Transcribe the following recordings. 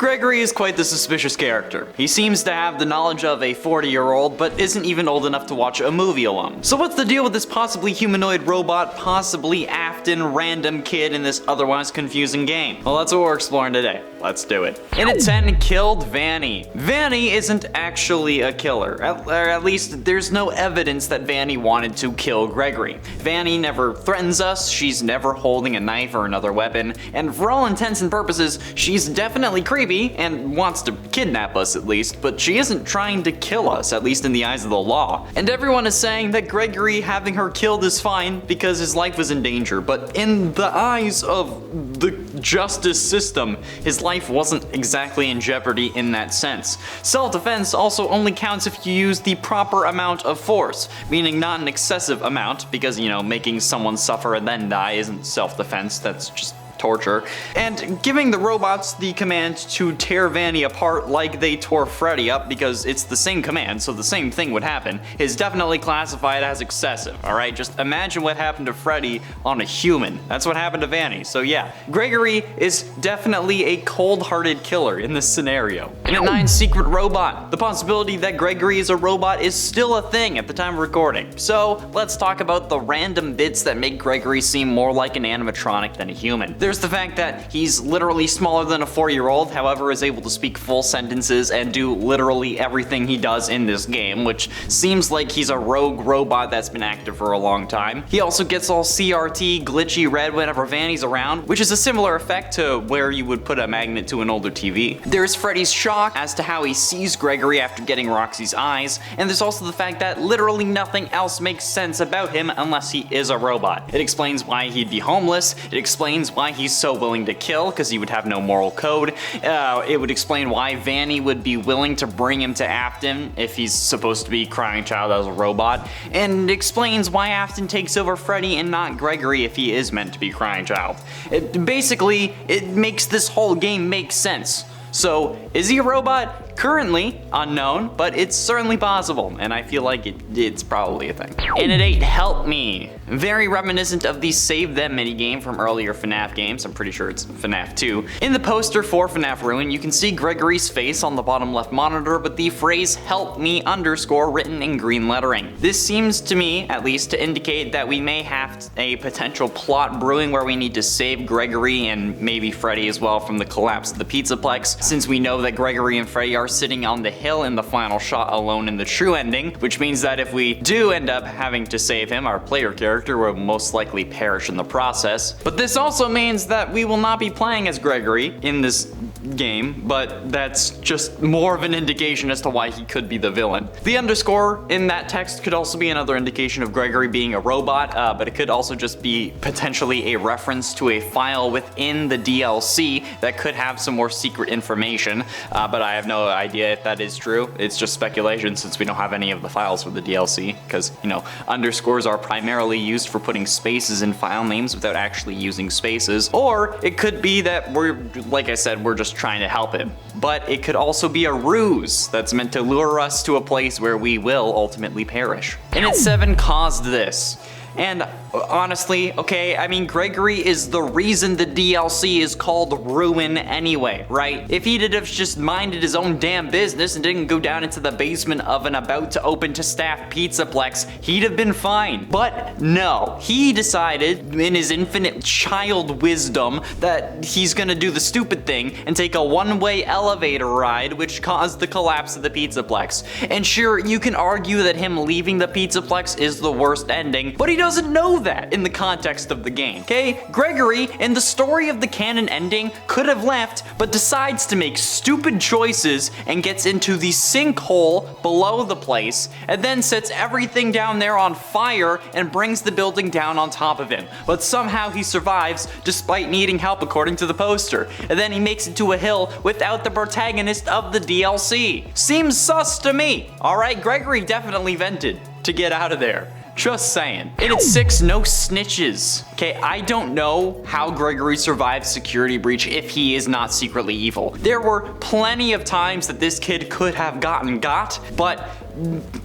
Gregory is quite the suspicious character. He seems to have the knowledge of a 40-year-old, but isn't even old enough to watch a movie alone. So what's the deal with this possibly humanoid robot, possibly Afton random kid in this otherwise confusing game? Well, that's what we're exploring today. Let's do it. In at 10, killed Vanny. Vanny isn't actually a killer. At least there's no evidence that Vanny wanted to kill Gregory. Vanny never threatens us, she's never holding a knife or another weapon, and for all intents and purposes, she's definitely creepy and wants to kidnap us at least, but she isn't trying to kill us, at least in the eyes of the law. And everyone is saying that Gregory having her killed is fine because his life was in danger, but in the eyes of the justice system, his life wasn't exactly in jeopardy in that sense. Self-defense also only counts if you use the proper amount of force, meaning not an excessive amount, because, you know, making someone suffer and then die isn't self-defense, that's just torture. And giving the robots the command to tear Vanny apart like they tore Freddy up, because it's the same command, so the same thing would happen, is definitely classified as excessive, alright? Just imagine what happened to Freddy on a human. That's what happened to Vanny. So yeah, Gregory is definitely a cold-hearted killer in this scenario. And at 9, secret robot. The possibility that Gregory is a robot is still a thing at the time of recording. So let's talk about the random bits that make Gregory seem more like an animatronic than a human. There's the fact that he's literally smaller than a 4-year-old, however is able to speak full sentences and do literally everything he does in this game, which seems like he's a rogue robot that's been active for a long time. He also gets all CRT, glitchy red whenever Vanny's around, which is a similar effect to where you would put a magnet to an older TV. There's Freddy's shock as to how he sees Gregory after getting Roxy's eyes, and there's also the fact that literally nothing else makes sense about him unless he is a robot. It explains why he'd be homeless, it explains why he's so willing to kill, because he would have no moral code. It would explain why Vanny would be willing to bring him to Afton if he's supposed to be crying child as a robot, and it explains why Afton takes over Freddy and not Gregory if he is meant to be crying child. Basically, it makes this whole game make sense. So, is he a robot? Currently unknown, but it's certainly possible, and I feel like it's probably a thing. And at 8, help me. Very reminiscent of the Save Them minigame from earlier FNAF games. I'm pretty sure it's FNAF 2. In the poster for FNAF Ruin, you can see Gregory's face on the bottom left monitor, but the phrase help me underscore written in green lettering. This seems to me, at least, to indicate that we may have a potential plot brewing where we need to save Gregory and maybe Freddy as well from the collapse of the Pizzaplex, since we know that Gregory and Freddy are sitting on the hill in the final shot alone in the true ending, which means that if we do end up having to save him, our player character will most likely perish in the process. But this also means that we will not be playing as Gregory in this game, but that's just more of an indication as to why he could be the villain. The underscore in that text could also be another indication of Gregory being a robot, but it could also just be potentially a reference to a file within the DLC that could have some more secret information, but I have no idea if that is true. It's just speculation since we don't have any of the files for the DLC, because, you know, underscores are primarily used for putting spaces in file names without actually using spaces. Or it could be that we're, like I said, we're just trying to help him. But it could also be a ruse that's meant to lure us to a place where we will ultimately perish. And at 7, caused this. And honestly, okay, I mean, Gregory is the reason the DLC is called Ruin anyway, right? If he'd have just minded his own damn business and didn't go down into the basement of an about to open to staff Pizzaplex, he'd have been fine. But no, he decided in his infinite child wisdom that he's gonna do the stupid thing and take a one-way elevator ride, which caused the collapse of the Pizzaplex. And sure, you can argue that him leaving the Pizzaplex is the worst ending, but he doesn't know that in the context of the game, okay? Gregory, in the story of the canon ending, could have left, but decides to make stupid choices and gets into the sinkhole below the place, and then sets everything down there on fire and brings the building down on top of him. But somehow he survives despite needing help according to the poster, and then he makes it to a hill without the protagonist of the DLC. Seems sus to me. Alright, Gregory definitely vented to get out of there. Just saying. And at 6, no snitches. Okay, I don't know how Gregory survived security breach if he is not secretly evil. There were plenty of times that this kid could have gotten got, but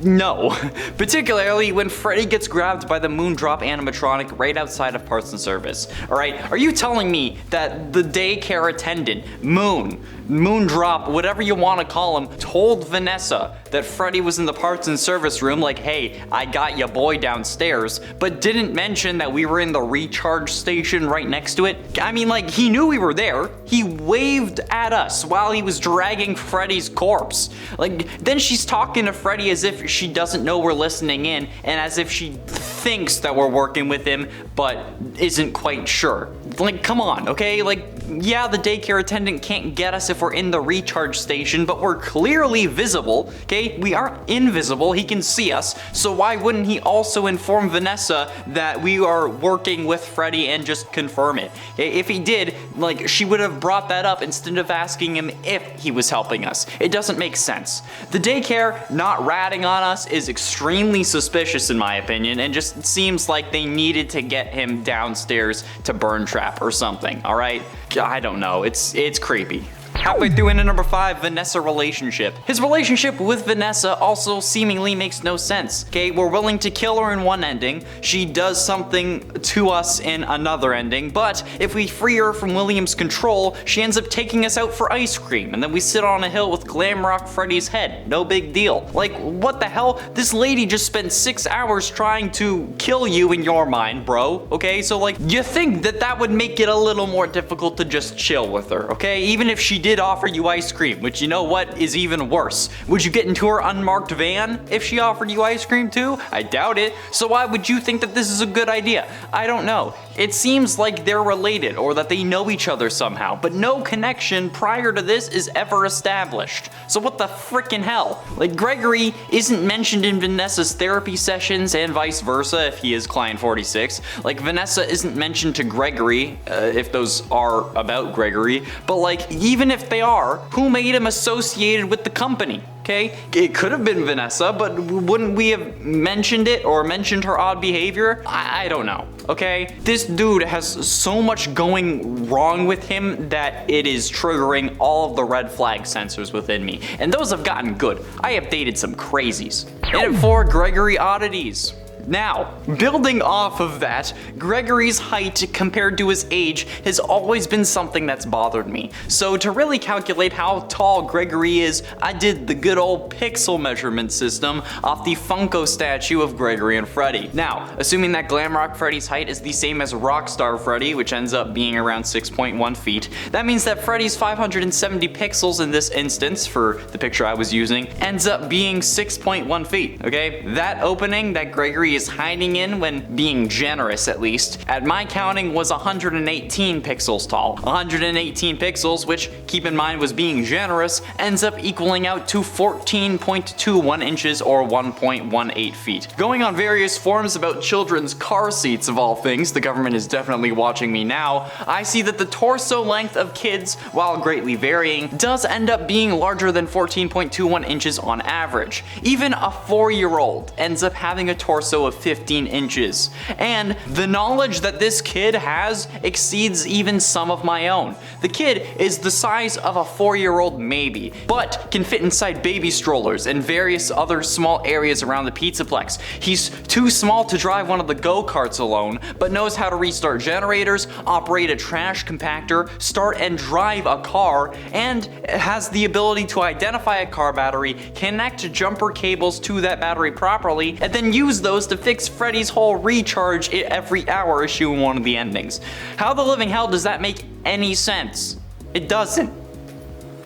no. Particularly when Freddy gets grabbed by the Moondrop animatronic right outside of Parts and Service. Alright, are you telling me that the daycare attendant, Moondrop, whatever you want to call him, told Vanessa that Freddy was in the Parts and Service room like, hey, I got ya boy downstairs, but didn't mention that we were in the recharge station right next to it? I mean, like, he knew we were there. He waved at us while he was dragging Freddy's corpse. Like, then she's talking to Freddy as if she doesn't know we're listening in, and as if she thinks that we're working with him, but isn't quite sure. Like, come on, okay? Like, yeah, the daycare attendant can't get us if we're in the recharge station, but we're clearly visible, okay? We aren't invisible, he can see us, so why wouldn't he also inform Vanessa that we are working with Freddy and just confirm it? Okay? If he did, like, she would have brought that up instead of asking him if he was helping us. It doesn't make sense. The daycare not ratting on us is extremely suspicious in my opinion, and just seems like they needed to get him downstairs to Burntrap or something, alright? I don't know, it's creepy. Halfway through into number 5, Vanessa relationship. His relationship with Vanessa also seemingly makes no sense. Okay, we're willing to kill her in one ending, she does something to us in another ending, but if we free her from William's control, she ends up taking us out for ice cream, and then we sit on a hill with Glamrock Freddy's head. No big deal. Like, what the hell? This lady just spent 6 hours trying to kill you in your mind, bro. Okay, so like, you think that that would make it a little more difficult to just chill with her, okay? Even if she did offer you ice cream, which you know what is even worse. Would you get into her unmarked van if she offered you ice cream too? I doubt it. So why would you think that this is a good idea? I don't know. It seems like they're related or that they know each other somehow, but no connection prior to this is ever established. So what the frickin' hell? Like, Gregory isn't mentioned in Vanessa's therapy sessions and vice versa if he is Client 46. Like, Vanessa isn't mentioned to Gregory, if those are about Gregory, but like, even if they are, who made him associated with the company? Okay, it could have been Vanessa, but wouldn't we have mentioned it or mentioned her odd behavior? I don't know, okay? This dude has so much going wrong with him that it is triggering all of the red flag sensors within me. And those have gotten good. I have dated some crazies. And for Gregory oddities. Now, building off of that, Gregory's height compared to his age has always been something that's bothered me. So to really calculate how tall Gregory is, I did the good old pixel measurement system off the Funko statue of Gregory and Freddy. Now, assuming that Glamrock Freddy's height is the same as Rockstar Freddy, which ends up being around 6.1 feet, that means that Freddy's 570 pixels in this instance, for the picture I was using, ends up being 6.1 feet, okay? That opening that Gregory is hiding in, when being generous at least, at my counting was 118 pixels tall. 118 pixels, which, keep in mind, was being generous, ends up equaling out to 14.21 inches or 1.18 feet. Going on various forums about children's car seats of all things, the government is definitely watching me now, I see that the torso length of kids, while greatly varying, does end up being larger than 14.21 inches on average. Even a 4-year-old ends up having a torso of 15 inches. And the knowledge that this kid has exceeds even some of my own. The kid is the size of a 4-year-old maybe, but can fit inside baby strollers and various other small areas around the Pizzaplex. He's too small to drive one of the go-karts alone, but knows how to restart generators, operate a trash compactor, start and drive a car, and has the ability to identify a car battery, connect jumper cables to that battery properly, and then use those to fix Freddy's whole recharge every hour issue in one of the endings. How the living hell does that make any sense? It doesn't.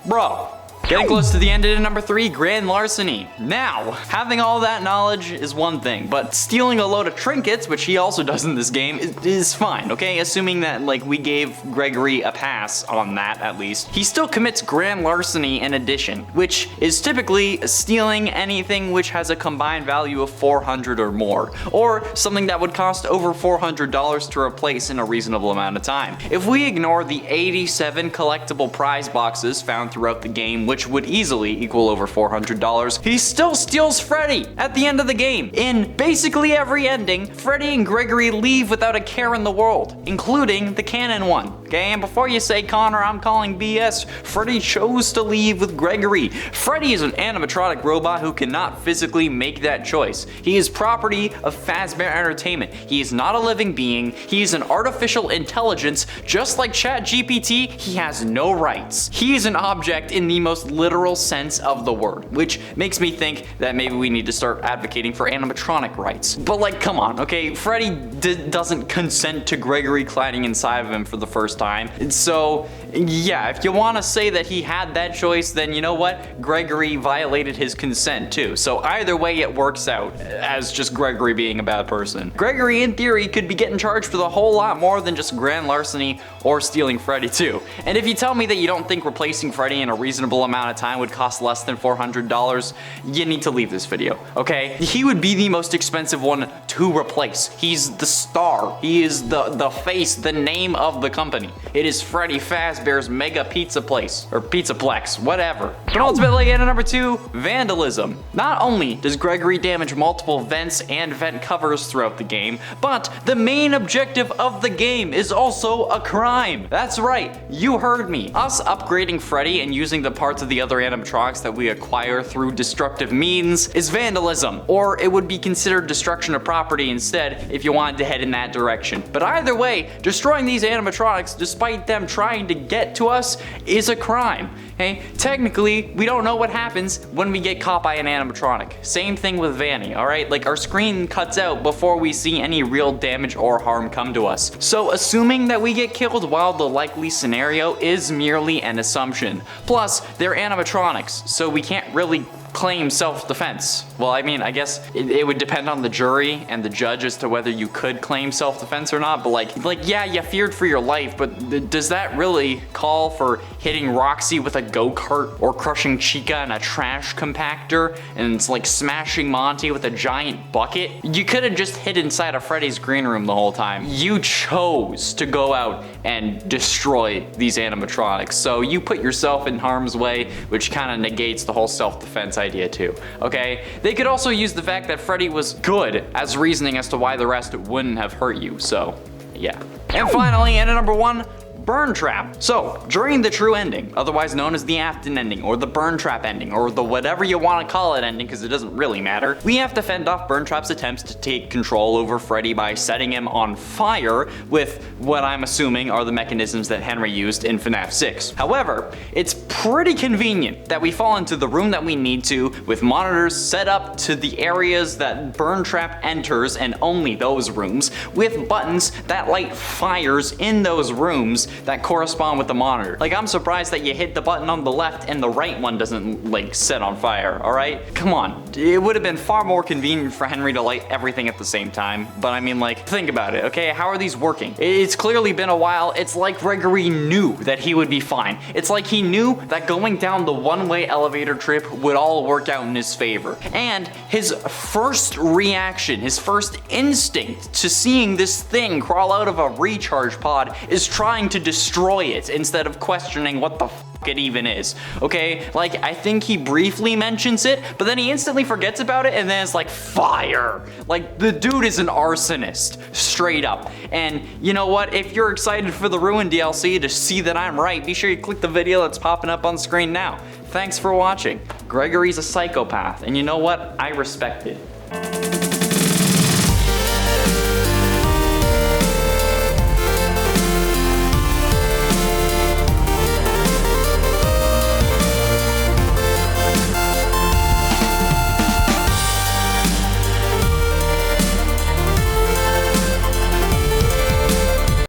Bro. Getting close to the end of number 3, grand larceny. Now, having all that knowledge is one thing, but stealing a load of trinkets, which he also does in this game, is fine, okay? Assuming that, like, we gave Gregory a pass on that, at least. He still commits grand larceny in addition, which is typically stealing anything which has a combined value of 400 or more, or something that would cost over $400 to replace in a reasonable amount of time. If we ignore the 87 collectible prize boxes found throughout the game, which would easily equal over $400, he still steals Freddy at the end of the game. In basically every ending, Freddy and Gregory leave without a care in the world, including the canon one. okay? And before you say, Connor, I'm calling BS, Freddy chose to leave with Gregory. Freddy is an animatronic robot who cannot physically make that choice. He is property of Fazbear Entertainment. He is not a living being. He is an artificial intelligence. Just like ChatGPT, he has no rights. He is an object in the most literal sense of the word, which makes me think that maybe we need to start advocating for animatronic rights. But like, come on, okay? Freddy doesn't consent to Gregory climbing inside of him for the first time. And so, yeah, if you want to say that he had that choice, then you know what? Gregory violated his consent too. So either way, it works out as just Gregory being a bad person. Gregory, in theory, could be getting charged for the whole lot more than just grand larceny or stealing Freddy too. And if you tell me that you don't think replacing Freddy in a reasonable amount of time would cost less than $400, you need to leave this video, okay? He would be the most expensive one to replace. He's the star. He is the face, the name of the company. It is Freddy Fazbear's Mega Pizza Place, or Pizzaplex, whatever. But ultimately, at number 2, Vandalism. Not only does Gregory damage multiple vents and vent covers throughout the game, but the main objective of the game is also a crime. That's right, you heard me. Us upgrading Freddy and using the parts of the other animatronics that we acquire through destructive means is vandalism, or it would be considered destruction of property instead if you wanted to head in that direction. But either way, destroying these animatronics, despite them trying to get to us, is a crime. Okay? Technically, we don't know what happens when we get caught by an animatronic. Same thing with Vanny, alright? Like, our screen cuts out before we see any real damage or harm come to us. So assuming that we get killed while the likely scenario is merely an assumption. Plus, they're animatronics, so we can't really claim self-defense. Well, I mean, I guess it would depend on the jury and the judge as to whether you could claim self-defense or not, but like yeah, you feared for your life, but does that really call for hitting Roxy with a go-kart or crushing Chica in a trash compactor and it's like smashing Monty with a giant bucket? You could have just hid inside of Freddy's green room the whole time. You chose to go out and destroy these animatronics, so you put yourself in harm's way, which kind of negates the whole self-defense idea too, okay? They could also use the fact that Freddy was good as reasoning as to why the rest wouldn't have hurt you, so yeah. And finally, and at number 1, Burntrap. So, during the true ending, otherwise known as the Afton Ending, or the Burntrap ending, or the whatever you want to call it ending, because it doesn't really matter, we have to fend off Burntrap's attempts to take control over Freddy by setting him on fire with what I'm assuming are the mechanisms that Henry used in FNAF 6. However, it's pretty convenient that we fall into the room that we need to, with monitors set up to the areas that Burntrap enters, and only those rooms, with buttons that light fires in those rooms that correspond with the monitor. Like, I'm surprised that you hit the button on the left and the right one doesn't like set on fire, alright? Come on, it would have been far more convenient for Henry to light everything at the same time, but I mean, like, think about it, okay? How are these working? It's clearly been a while. It's like Gregory knew that he would be fine. It's like he knew that going down the one-way elevator trip would all work out in his favor. And his first reaction, his first instinct to seeing this thing crawl out of a recharge pod is trying to destroy it instead of questioning what the f it even is, okay? Like, I think he briefly mentions it, but then he instantly forgets about it and then it's like, fire! Like, the dude is an arsonist, straight up. And you know what? If you're excited for the Ruin DLC to see that I'm right, be sure you click the video that's popping up on screen now. Thanks for watching. Gregory's a psychopath, and you know what? I respect it.